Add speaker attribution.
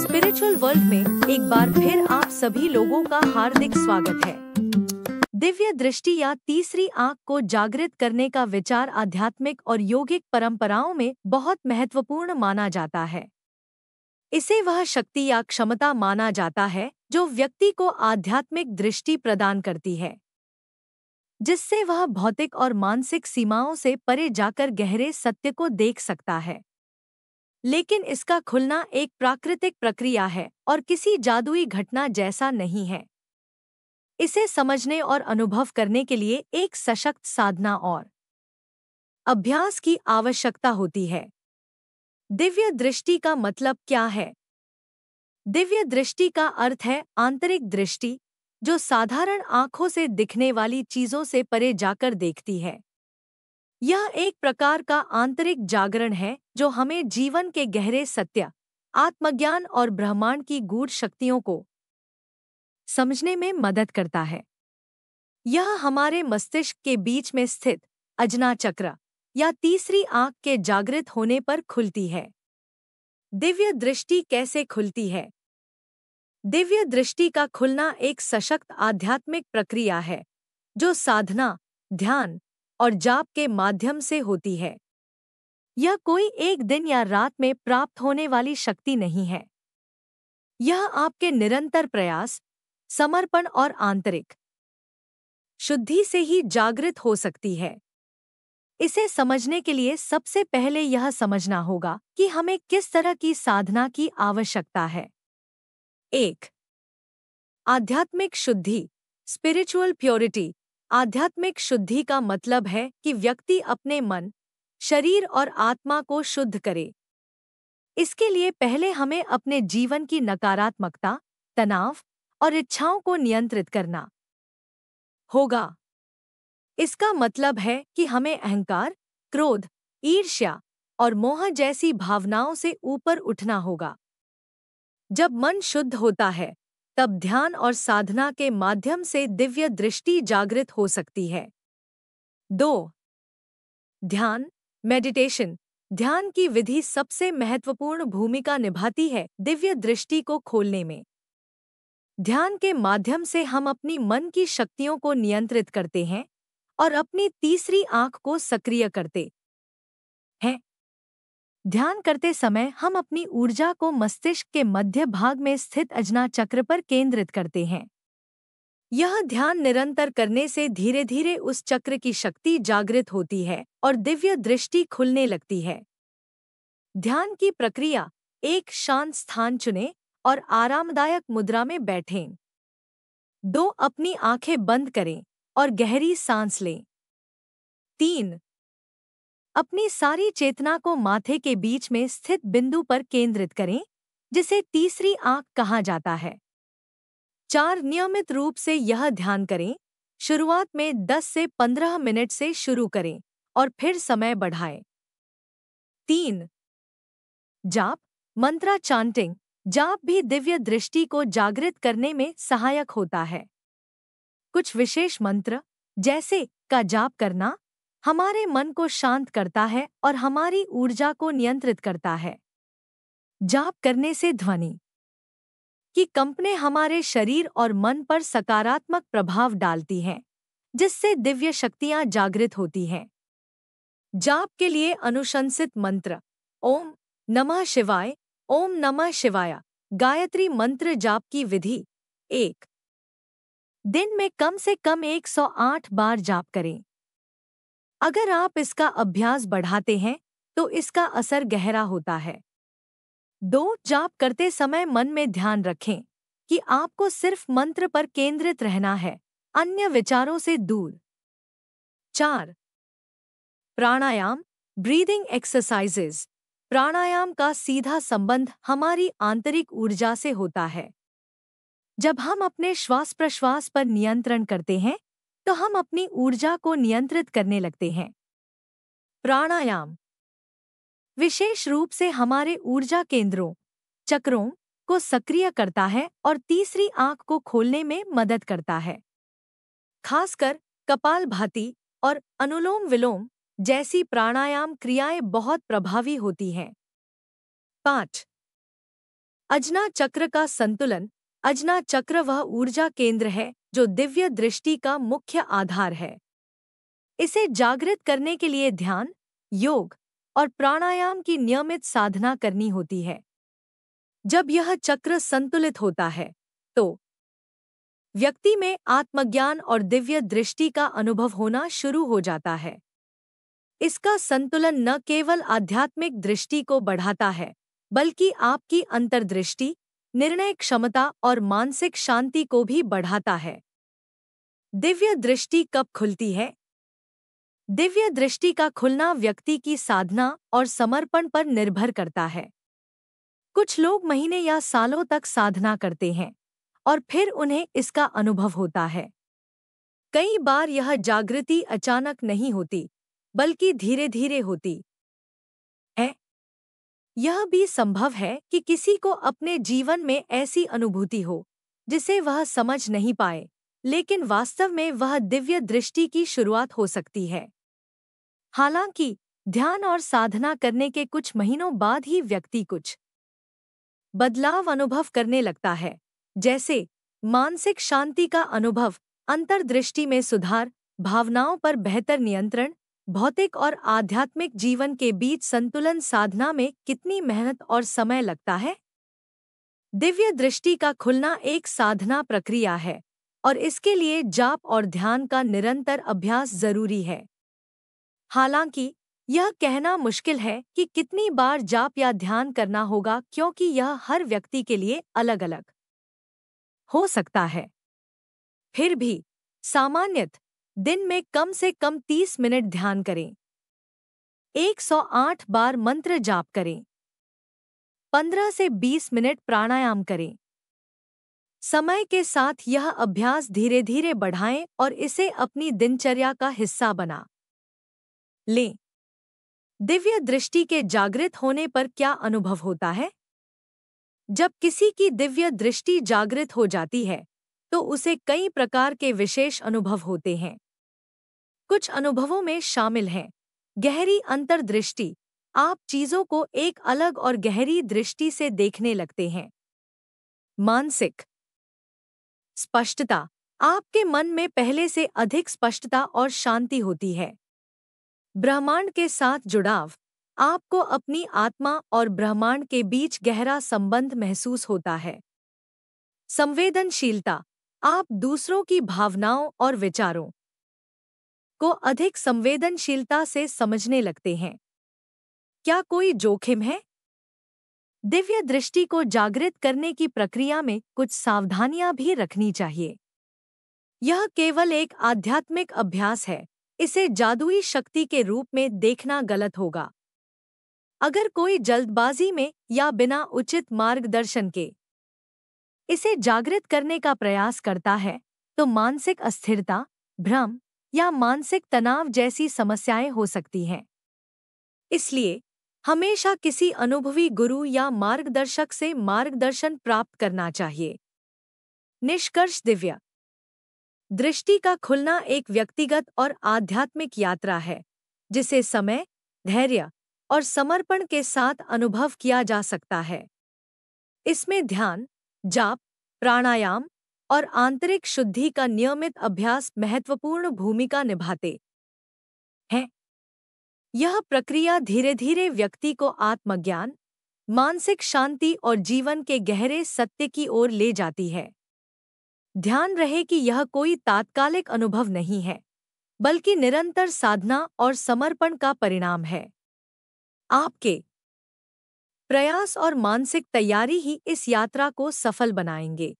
Speaker 1: Spiritual world में एक बार फिर आप सभी लोगों का हार्दिक स्वागत है। दिव्य दृष्टि या तीसरी आंख को जागृत करने का विचार आध्यात्मिक और योगिक परंपराओं में बहुत महत्वपूर्ण माना जाता है। इसे वह शक्ति या क्षमता माना जाता है जो व्यक्ति को आध्यात्मिक दृष्टि प्रदान करती है, जिससे वह भौतिक और मानसिक सीमाओं से परे जाकर गहरे सत्य को देख सकता है। लेकिन इसका खुलना एक प्राकृतिक प्रक्रिया है और किसी जादुई घटना जैसा नहीं है। इसे समझने और अनुभव करने के लिए एक सशक्त साधना और अभ्यास की आवश्यकता होती है। दिव्य दृष्टि का मतलब क्या है? दिव्य दृष्टि का अर्थ है आंतरिक दृष्टि, जो साधारण आंखों से दिखने वाली चीजों से परे जाकर देखती है। यह एक प्रकार का आंतरिक जागरण है जो हमें जीवन के गहरे सत्य, आत्मज्ञान और ब्रह्मांड की गूढ़ शक्तियों को समझने में मदद करता है। यह हमारे मस्तिष्क के बीच में स्थित अजना चक्र या तीसरी आंख के जागृत होने पर खुलती है। दिव्य दृष्टि कैसे खुलती है? दिव्य दृष्टि का खुलना एक सशक्त आध्यात्मिक प्रक्रिया है जो साधना, ध्यान और जाप के माध्यम से होती है। यह कोई एक दिन या रात में प्राप्त होने वाली शक्ति नहीं है। यह आपके निरंतर प्रयास, समर्पण और आंतरिक शुद्धि से ही जागृत हो सकती है। इसे समझने के लिए सबसे पहले यह समझना होगा कि हमें किस तरह की साधना की आवश्यकता है। 1. आध्यात्मिक शुद्धि, स्पिरिचुअल प्योरिटी। आध्यात्मिक शुद्धि का मतलब है कि व्यक्ति अपने मन, शरीर और आत्मा को शुद्ध करे। इसके लिए पहले हमें अपने जीवन की नकारात्मकता, तनाव और इच्छाओं को नियंत्रित करना होगा। इसका मतलब है कि हमें अहंकार, क्रोध, ईर्ष्या और मोह जैसी भावनाओं से ऊपर उठना होगा। जब मन शुद्ध होता है, तब ध्यान और साधना के माध्यम से दिव्य दृष्टि जागृत हो सकती है। 2. ध्यान, मेडिटेशन। ध्यान की विधि सबसे महत्वपूर्ण भूमिका निभाती है दिव्य दृष्टि को खोलने में। ध्यान के माध्यम से हम अपनी मन की शक्तियों को नियंत्रित करते हैं और अपनी तीसरी आंख को सक्रिय करते हैं। ध्यान करते समय हम अपनी ऊर्जा को मस्तिष्क के मध्य भाग में स्थित अजना चक्र पर केंद्रित करते हैं। यह ध्यान निरंतर करने से धीरे धीरे उस चक्र की शक्ति जागृत होती है और दिव्य दृष्टि खुलने लगती है। ध्यान की प्रक्रिया: एक शांत स्थान चुनें और आरामदायक मुद्रा में बैठें। 2. अपनी आंखें बंद करें और गहरी सांस लें। 3. अपनी सारी चेतना को माथे के बीच में स्थित बिंदु पर केंद्रित करें, जिसे तीसरी आंख कहा जाता है। 4. नियमित रूप से यह ध्यान करें। शुरुआत में 10 से 15 मिनट से शुरू करें और फिर समय बढ़ाएं। 3. जाप, मंत्रा चांटिंग। जाप भी दिव्य दृष्टि को जागृत करने में सहायक होता है। कुछ विशेष मंत्र, जैसे का जाप करना, हमारे मन को शांत करता है और हमारी ऊर्जा को नियंत्रित करता है। जाप करने से ध्वनि की कंपनें हमारे शरीर और मन पर सकारात्मक प्रभाव डालती हैं, जिससे दिव्य शक्तियां जागृत होती हैं। जाप के लिए अनुशंसित मंत्र: ओम नमः शिवाय, ओम नमः शिवाय। गायत्री मंत्र जाप की विधि: 1. दिन में कम से कम 108 बार जाप करें। अगर आप इसका अभ्यास बढ़ाते हैं तो इसका असर गहरा होता है। 2. जाप करते समय मन में ध्यान रखें कि आपको सिर्फ मंत्र पर केंद्रित रहना है, अन्य विचारों से दूर। 4. प्राणायाम, ब्रीदिंग एक्सरसाइजेज। प्राणायाम का सीधा संबंध हमारी आंतरिक ऊर्जा से होता है। जब हम अपने श्वास प्रश्वास पर नियंत्रण करते हैं, तो हम अपनी ऊर्जा को नियंत्रित करने लगते हैं। प्राणायाम विशेष रूप से हमारे ऊर्जा केंद्रों, चक्रों को सक्रिय करता है और तीसरी आंख को खोलने में मदद करता है। खासकर कपालभाति और अनुलोम विलोम जैसी प्राणायाम क्रियाएं बहुत प्रभावी होती हैं। 5. अजना चक्र का संतुलन। अजना चक्र वह ऊर्जा केंद्र है जो दिव्य दृष्टि का मुख्य आधार है। इसे जागृत करने के लिए ध्यान, योग और प्राणायाम की नियमित साधना करनी होती है। जब यह चक्र संतुलित होता है तो व्यक्ति में आत्मज्ञान और दिव्य दृष्टि का अनुभव होना शुरू हो जाता है। इसका संतुलन न केवल आध्यात्मिक दृष्टि को बढ़ाता है, बल्कि आपकी अंतर्दृष्टि, निर्णय क्षमता और मानसिक शांति को भी बढ़ाता है। दिव्य दृष्टि कब खुलती है? दिव्य दृष्टि का खुलना व्यक्ति की साधना और समर्पण पर निर्भर करता है। कुछ लोग महीने या सालों तक साधना करते हैं और फिर उन्हें इसका अनुभव होता है। कई बार यह जागृति अचानक नहीं होती, बल्कि धीरे धीरे होती है। यह भी संभव है कि किसी को अपने जीवन में ऐसी अनुभूति हो जिसे वह समझ नहीं पाए, लेकिन वास्तव में वह दिव्य दृष्टि की शुरुआत हो सकती है। हालांकि ध्यान और साधना करने के कुछ महीनों बाद ही व्यक्ति कुछ बदलाव अनुभव करने लगता है, जैसे मानसिक शांति का अनुभव, अंतर्दृष्टि में सुधार, भावनाओं पर बेहतर नियंत्रण। भौतिक और आध्यात्मिक जीवन के बीच संतुलन साधना में कितनी मेहनत और समय लगता है? दिव्य दृष्टि का खुलना एक साधना प्रक्रिया है और इसके लिए जाप और ध्यान का निरंतर अभ्यास जरूरी है। हालांकि यह कहना मुश्किल है कि कितनी बार जाप या ध्यान करना होगा, क्योंकि यह हर व्यक्ति के लिए अलग-अलग हो सकता है। फिर भी सामान्यतः दिन में कम से कम 30 मिनट ध्यान करें, 108 बार मंत्र जाप करें, 15 से 20 मिनट प्राणायाम करें। समय के साथ यह अभ्यास धीरे धीरे बढ़ाएं और इसे अपनी दिनचर्या का हिस्सा बना लें। दिव्य दृष्टि के जागृत होने पर क्या अनुभव होता है? जब किसी की दिव्य दृष्टि जागृत हो जाती है तो उसे कई प्रकार के विशेष अनुभव होते हैं। कुछ अनुभवों में शामिल हैं गहरी अंतर्दृष्टि, आप चीजों को एक अलग और गहरी दृष्टि से देखने लगते हैं। मानसिक स्पष्टता, आपके मन में पहले से अधिक स्पष्टता और शांति होती है। ब्रह्मांड के साथ जुड़ाव, आपको अपनी आत्मा और ब्रह्मांड के बीच गहरा संबंध महसूस होता है। संवेदनशीलता, आप दूसरों की भावनाओं और विचारों को अधिक संवेदनशीलता से समझने लगते हैं। क्या कोई जोखिम है? दिव्य दृष्टि को जागृत करने की प्रक्रिया में कुछ सावधानियां भी रखनी चाहिए। यह केवल एक आध्यात्मिक अभ्यास है, इसे जादुई शक्ति के रूप में देखना गलत होगा। अगर कोई जल्दबाजी में या बिना उचित मार्गदर्शन के इसे जागृत करने का प्रयास करता है तो मानसिक अस्थिरता, भ्रम या मानसिक तनाव जैसी समस्याएं हो सकती हैं। इसलिए हमेशा किसी अनुभवी गुरु या मार्गदर्शक से मार्गदर्शन प्राप्त करना चाहिए। निष्कर्ष, दिव्य दृष्टि का खुलना एक व्यक्तिगत और आध्यात्मिक यात्रा है जिसे समय, धैर्य और समर्पण के साथ अनुभव किया जा सकता है। इसमें ध्यान, जाप, प्राणायाम और आंतरिक शुद्धि का नियमित अभ्यास महत्वपूर्ण भूमिका निभाते हैं। यह प्रक्रिया धीरे धीरे व्यक्ति को आत्मज्ञान, मानसिक शांति और जीवन के गहरे सत्य की ओर ले जाती है। ध्यान रहे कि यह कोई तात्कालिक अनुभव नहीं है, बल्कि निरंतर साधना और समर्पण का परिणाम है। आपके प्रयास और मानसिक तैयारी ही इस यात्रा को सफल बनाएंगे।